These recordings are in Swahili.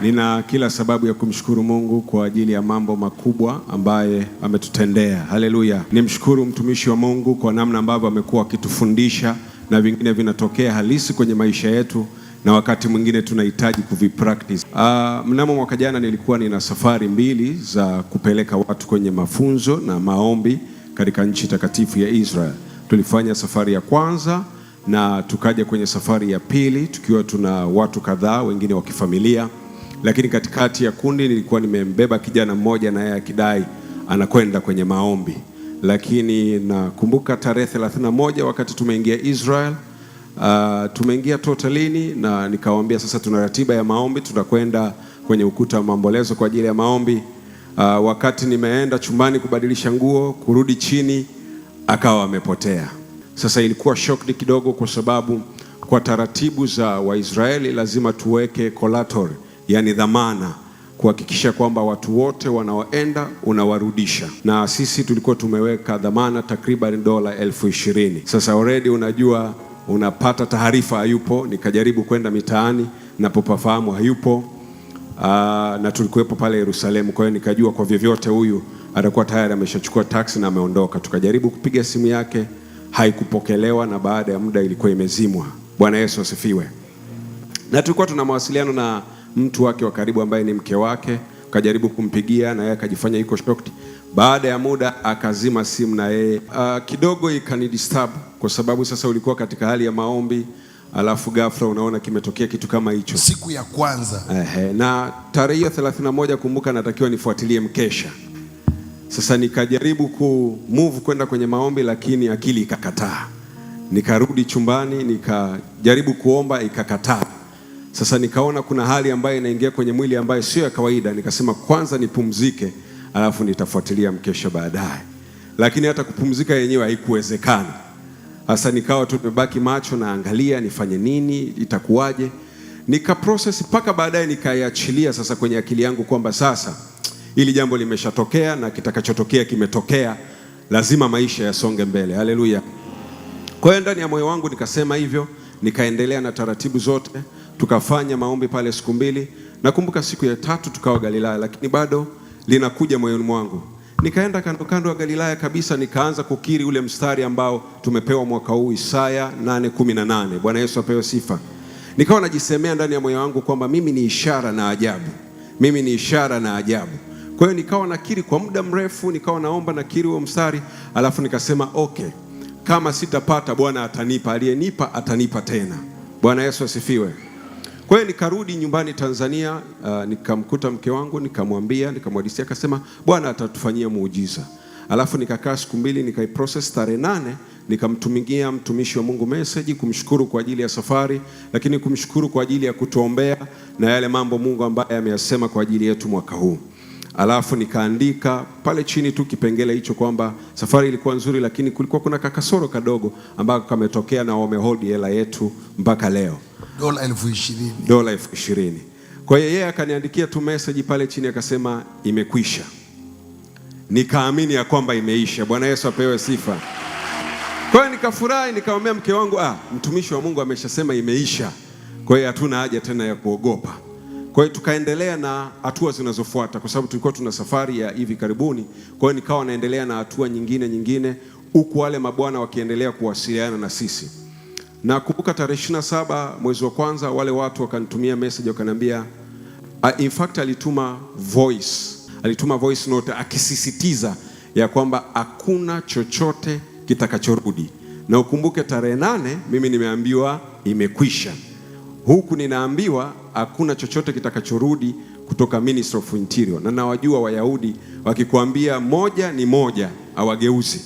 Nina kila sababu ya kumshukuru Mungu kwa ajili ya mambo makubwa ambaye ametutendea. Haleluya. Nimshukuru mtumishi wa Mungu kwa namna ambavyo amekuwa akitufundisha na vingine vinatokea halisi kwenye maisha yetu na wakati mwingine tunahitaji kuvipractice. Mnamo mwaka jana nilikuwa nina safari mbili za kupeleka watu kwenye mafunzo na maombi katika nchi takatifu ya Israel. Tulifanya safari ya kwanza na tukaja kwenye safari ya pili tukiwa tuna watu kadhaa, wengine wa kifamilia. Lakini katikati ya kundi nilikuwa nimembeba kijana mmoja na yeye akidai anakwenda kwenye maombi. Lakini nakumbuka tarehe 31 wakati tumeingia Israel, tumeingia totalini na nikawaambia sasa tuna ratiba ya maombi, tutakwenda kwenye ukuta wa maombolezo kwa ajili ya maombi. Wakati nimeenda chumbani kubadilisha nguo, kurudi chini akawa amepotea. Sasa ilikuwa shock kidogo kwa sababu kwa taratibu za Waisraeli lazima tuweke collateral, yani dhamana, kuhakikisha kwamba watu wote wanaoenda unawarudisha. Na sisi tulikuwa tumeweka dhamana takriban $20,000. Sasa already unajua unapata taarifa hayupo, nikajaribu kwenda mitaani napopafahamu hayupo. Na tulikuwepo pale Yerusalemu, kwa hiyo nikajua kwa vyovyote huyu atakuwa tayari ameshachukua taxi na ameondoka. Tukajaribu kupiga simu yake, haikupokelewa na baada ya muda ilikuwa imezimwa. Bwana Yesu asifiwe. Na tulikuwa tuna mawasiliano na mtu wake wa karibu ambaye ni mke wake, kajaribu kumpigia na yeye akajifanya yuko shocked. Baada ya muda akazima simu na yeye. Kidogo ikanidisturb kwa sababu sasa ulikuwa katika hali ya maombi, alafu ghafla unaona kimetokea kitu kama hicho. Siku ya kwanza. Na tarehe 31 kumbuka natakiwa nifuatilie mkesha. Sasa nikajaribu move kwenda kwenye maombi lakini akili ikakataa. Nikarudi chumbani nikajaribu kuomba ikakataa. Sasa nikaona kuna hali ambayo inaingia kwenye mwili ambayo sio ya kawaida. Nikasema kwanza nipumzike alafu nitafuatilia mkesha baadaye. Lakini hata kupumzika yenyewe haikuwezekana. Sasa nikawa tu nimebaki macho na angalia nifanye nini, itakuwaje. Nika process mpaka baadaye nikaiachilia sasa kwenye akili yangu kwamba sasa ili jambo limeshatokea na kitakachotokea kimetokea, lazima maisha yasonge mbele. Haleluya. Kwa hiyo ndani ya moyo wangu nikasema hivyo, nikaendelea na taratibu zote, tukafanya maombi pale siku 2. Nakumbuka siku ya 3 tukawa Galilaya, lakini bado linakuja moyoni mwangu. Nikaenda kando ya Galilaya kabisa, nikaanza kukiri ule mstari ambao tumepewa mwaka huu, Isaya 8:18. Bwana Yesu apewe sifa. Nikawa najisemea ndani ya moyo wangu kwamba mimi ni ishara na ajabu. Mimi ni ishara na ajabu. Kwa hiyo nikawa nakiri kwa muda mrefu, nikawa naomba nakiri huo mstari, alafu nikasema okay, kama sitapata Bwana atanipa, aliyenipa atanipa tena. Bwana Yesu asifiwe. Kwa hiyo nikarudi nyumbani Tanzania, nikamkuta mke wangu, nikamwadisia, akasema Bwana atatufanyia muujiza. Alafu nikakaa siku 2 nikaiprocess. Tarehe 8 nikamtumigia mtumishi wa Mungu message kumshukuru kwa ajili ya safari, lakini kumshukuru kwa ajili ya kutuombea na yale mambo Mungu ambaye ameyasema kwa ajili yetu mwaka huu. Alafu nikaandika pale chini tu kipengele hicho kwamba safari ilikuwa nzuri, lakini kulikuwa kuna kakasoro kadogo ambako kametokea na wamehold hela yetu mpaka leo. $20,000. Kwa hiyo yeye akaniandikia tu message pale chini akasema imekwisha. Nikaamini ya kwamba imeisha. Bwana Yesu apewe sifa. Kwa hiyo nikafurahi, nikamwambia mke wangu, mtumishi wa Mungu ameshasema imeisha. Kwa hiyo hatuna haja tena ya kuogopa. Kwa hiyo tukaendelea na hatua zinazofuata kwa sababu tulikuwa tuna safari ya hivi karibuni. Kwa hiyo nikawa naendelea na hatua nyingine huku wale mabwana wakiendelea kuwasiliana na sisi. Na kumbuka tarehe 27 mwezi wa kwanza wale watu wakanitumia message wakaniambia, in fact alituma voice note akisisitiza ya kwamba hakuna chochote kitakachorudi. Na ukumbuke tarehe 8 mimi nimeambiwa imekwisha. Huku ninaambiwa hakuna chochote kitakachorudi kutoka Ministry of Interior. Na nawajua Wayahudi wakikwambia moja ni moja hawageuzi.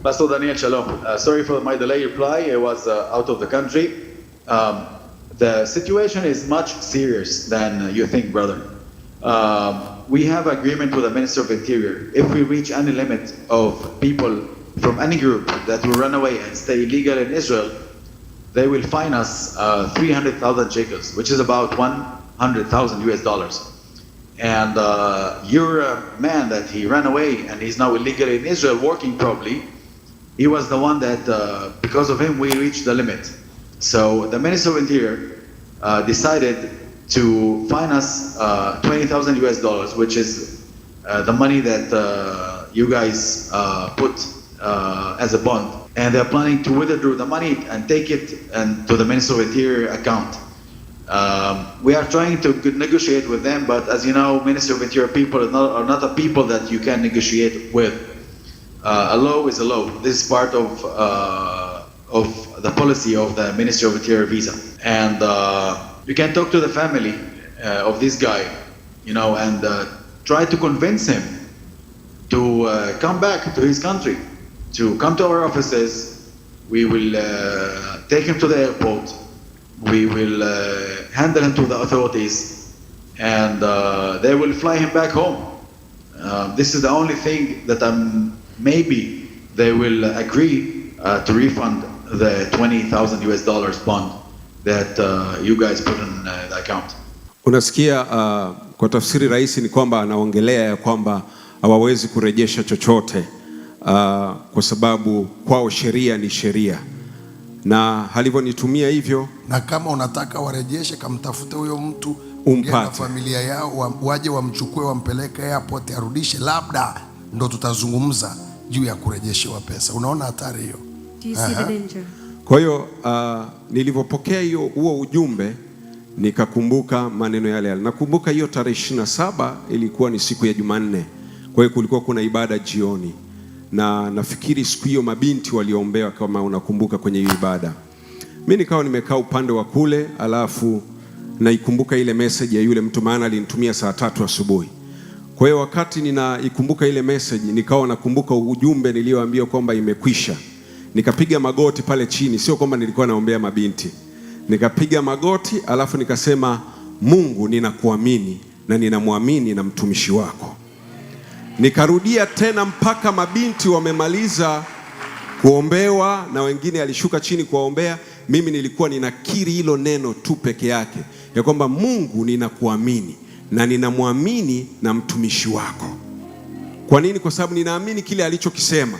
Pastor Daniel, shalom. Sorry for my delay reply. I was out of the country. The situation is much serious than you think, brother. We have agreement with the Minister of Interior. If we reach any limit of people from any group that will run away and stay illegal in Israel, they will fine us 300,000 shekels, which is about $100,000. And your man that he ran away and he's now illegally in Israel working probably, he was the one that, because of him, we reached the limit. So the Minister of Interior decided to finance 20,000 US dollars, which is the money that you guys put as a bond. And they're planning to withdraw the money and take it to the Ministry of Interior account. We are trying to negotiate with them, but as you know, Ministry of Interior people are not a people that you can negotiate with. A law is a law. This is part of the policy of the Ministry of Interior visa. And you can talk to the family of this guy, and try to convince him to come back to his country, to come to our offices. We will take him to the airport. We will handle him to the authorities, and they will fly him back home. This is the only thing that maybe they will agree to refund the 20,000 US dollars bond that you guys put in the account. Unasikia, kwa tafsiri rahisi ni kwamba anaongelea ya kwamba hawawezi kurejesha chochote kwa sababu kwao sheria ni sheria, na halivyonitumia hivyo. Na kama unataka warejeshe, kamtafute huyo mtu, umpate na familia yao, waje wamchukue, wampeleke airport, arudishe, labda ndo tutazungumza juu ya kurejeshewa pesa. Unaona hatari hiyo? Do you see the danger? Kwa hiyo nilipopokea huo ujumbe nikakumbuka maneno yale. Nakumbuka hiyo tarehe 27 ilikuwa ni siku ya Jumanne. Kwa hiyo kulikuwa kuna ibada jioni, na nafikiri siku hiyo mabinti waliombewa, kama unakumbuka kwenye hiyo ibada. Mimi nikawa nimekaa upande wa kule, alafu naikumbuka ile message ya yule mtu, maana alinitumia saa 3 asubuhi. Kwa hiyo wakati ninaikumbuka ile message, nikawa nakumbuka ujumbe nilioambiwa kwamba imekwisha. Nikapiga magoti pale chini, sio kwamba nilikuwa naombea mabinti. Nikapiga magoti, alafu nikasema, Mungu ninakuamini na ninamwamini na mtumishi wako. Nikarudia tena mpaka mabinti wamemaliza kuombewa na wengine alishuka chini kuwaombea. Mimi nilikuwa ninakiri hilo neno tu peke yake, ya kwamba Mungu ninakuamini na ninamwamini na mtumishi wako. Kwa nini? Kwa sababu ninaamini kile alichokisema.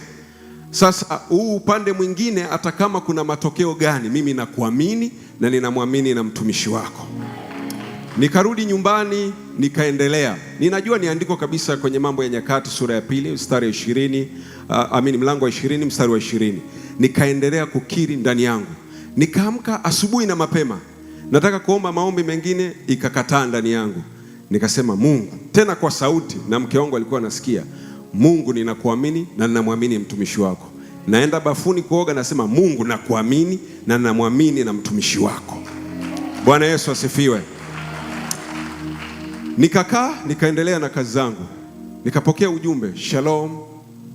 Sasa huu upande mwingine, hata kama kuna matokeo gani, mimi nakuamini na ninamwamini na mtumishi wako. Nikarudi nyumbani, nikaendelea. Ninajua ni andiko kabisa kwenye Mambo ya Nyakati sura ya 2 mstari wa 20, mlango wa 20 mstari wa 20. Nikaendelea kukiri ndani yangu. Nikaamka asubuhi na mapema, nataka kuomba maombi mengine, ikakataa ndani yangu. Nikasema, Mungu, tena kwa sauti, na mke wangu alikuwa anasikia, Mungu ninakuamini na ninamwamini mtumishi wako. Naenda bafuni kuoga, nasema, Mungu nakuamini na ninamwamini na mtumishi wako. Bwana Yesu asifiwe. Nikakaa, nikaendelea na kazi zangu. Nikapokea ujumbe, Shalom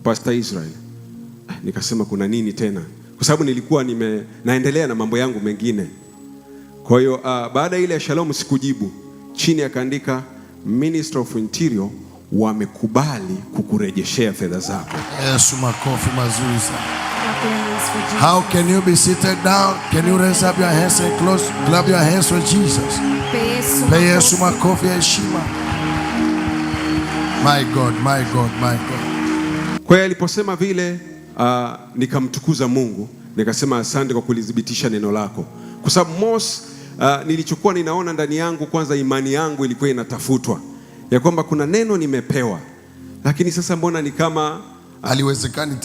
Pastor Israel. Nikasema kuna nini tena? Kwa sababu nilikuwa naendelea na mambo yangu mengine. Kwa hiyo baada ile ya Shalom sikujibu. Chini akaandika, Minister of Interior wamekubali kukurejeshea fedha zako. Yesu, makofi mazuri sana. How can you be seated down? Can you raise up your hands and clap your hands for Jesus? Pe Yesu makofi ya heshima. My God, my God, my God. Kwa hiyo aliposema vile, nikamtukuza Mungu, nikasema asante kwa kulithibitisha neno lako. Kwa sababu nilichokuwa ninaona ndani yangu, kwanza imani yangu ilikuwa inatafutwa, ya kwamba kuna neno nimepewa, lakini sasa mbona ni kama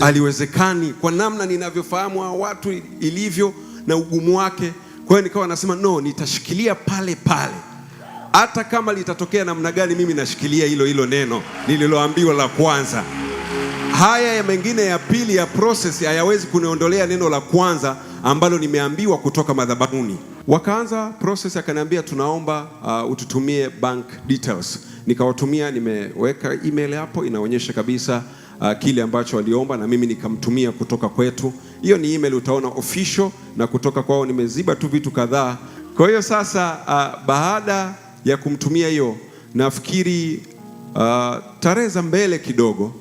aliwezekani kwa namna ninavyofahamu wa watu ilivyo na ugumu wake. Kwa hiyo nikawa nasema no, nitashikilia pale pale, hata kama litatokea namna gani, mimi nashikilia hilo neno nililoambiwa la kwanza. Haya ya mengine ya pili ya process hayawezi kuniondolea neno la kwanza ambalo nimeambiwa kutoka madhabahuni. Wakaanza process, akaniambia tunaomba ututumie bank details. Nikawatumia, nimeweka email hapo inaonyesha kabisa kile ambacho waliomba, na mimi nikamtumia kutoka kwetu. Hiyo ni email utaona official, na kutoka kwao nimeziba tu vitu kadhaa. Kwa hiyo sasa baada ya kumtumia hiyo, nafikiri tarehe za mbele kidogo,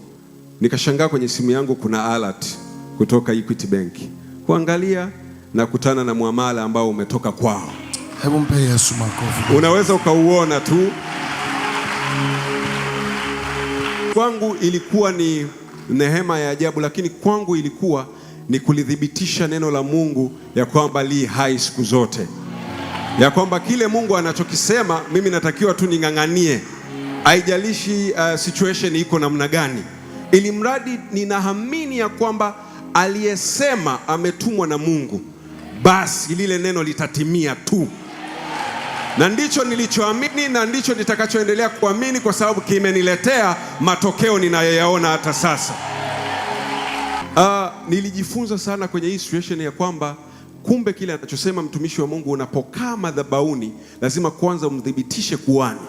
nikashangaa kwenye simu yangu kuna alert kutoka Equity Bank. Kuangalia na kutana na muamala ambao umetoka kwao. Hebu mpe Yesu makofi. Unaweza ukauona tu. Kwangu ilikuwa ni neema ya ajabu, lakini kwangu ilikuwa ni kulithibitisha neno la Mungu ya kwamba li hai siku zote. ya kwamba kile Mungu anachokisema mimi natakiwa tu ning'ang'anie, haijalishi situation iko namna gani, ili mradi ninaamini ya kwamba aliyesema ametumwa na Mungu, basi lile neno litatimia tu. Na ndicho nilichoamini na ndicho nitakachoendelea kuamini, kwa sababu kimeniletea matokeo ninayoyaona hata sasa. Nilijifunza sana kwenye hii situation ya kwamba kumbe kile anachosema mtumishi wa Mungu, unapokaa madhabahuni lazima kwanza umdhibitishe kuhani,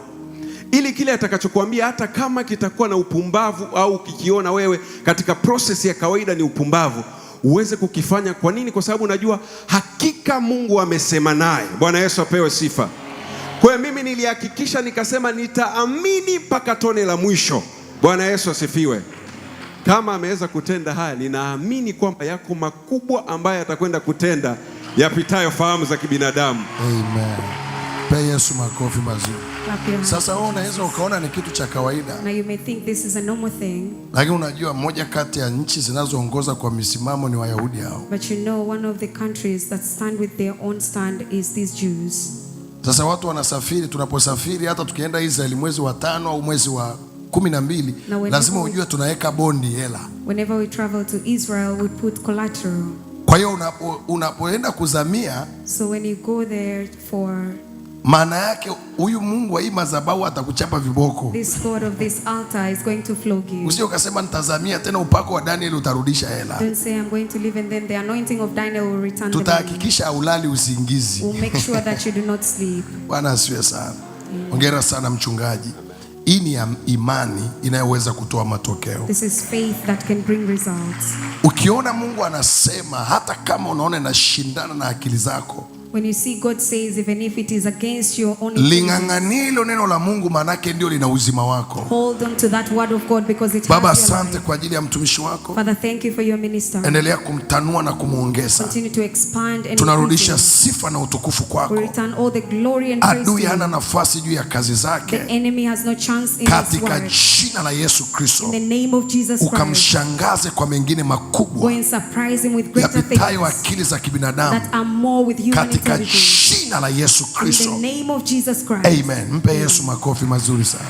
ili kile atakachokuambia hata kama kitakuwa na upumbavu au kikiona wewe katika process ya kawaida ni upumbavu, uweze kukifanya. Kwa nini? Kwa sababu unajua hakika Mungu amesema naye. Bwana Yesu apewe sifa. Kwa hiyo mimi nilihakikisha nikasema nitaamini mpaka tone la mwisho. Bwana Yesu asifiwe. Kama ameweza kutenda haya, ninaamini kwamba yako makubwa ambayo atakwenda kutenda yapitayo fahamu za kibinadamu. Amen. Pe Yesu makofi mazuri. Sasa wewe unaweza ukaona ni kitu cha kawaida. Now you may think this is a normal thing. Lakini unajua moja kati ya nchi zinazoongoza kwa misimamo ni Wayahudi hao. But you know one of the countries that stand with their own stand is these Jews. Sasa watu wanasafiri, tunaposafiri hata tukienda Israeli mwezi wa 5 au mwezi wa 12, lazima ujue tunaweka bondi hela. Whenever we travel to Israel, we put collateral. Kwa hiyo unapoenda kuzamia, so when you go there for, maana yake huyu Mungu wa hii madhabahu atakuchapa viboko. This God of this altar is going to flog you. Usije ukasema nitazamia tena upako wa Daniel utarudisha hela. Don't say I'm going to live and then the anointing of Daniel will return. Tutahakikisha haulali usingizi. We'll make sure that you do not sleep. Bwana asifiwe sana. Hongera sana mchungaji. Hii ni imani inayoweza kutoa matokeo. This is faith that can bring results. Ukiona Mungu anasema hata kama unaona inashindana na akili zako, when you see God says even if it is against your own, ling'ang'anie hilo neno la Mungu, maanake ndio lina uzima wako. Hold on to that word of God because it Baba, has your life. asante kwa ajili ya mtumishi wako. Father, thank you for your minister. Endelea kumtanua na kumuongeza. Continue to expand and tunarudisha sifa na utukufu kwako. we return all the glory and praise. Adui hana nafasi juu ya kazi zake. The enemy has no chance in his katika work. jina la Yesu Kristo, In the name of Jesus Christ, ukamshangaze kwa mengine go makubwa and surprise him with greater yapitayo things akili za kibinadamu, that are more with human katika intelligence. jina la Yesu In Kristo. the name of Jesus Christ. Amen. Mpe Yesu makofi mazuri sana.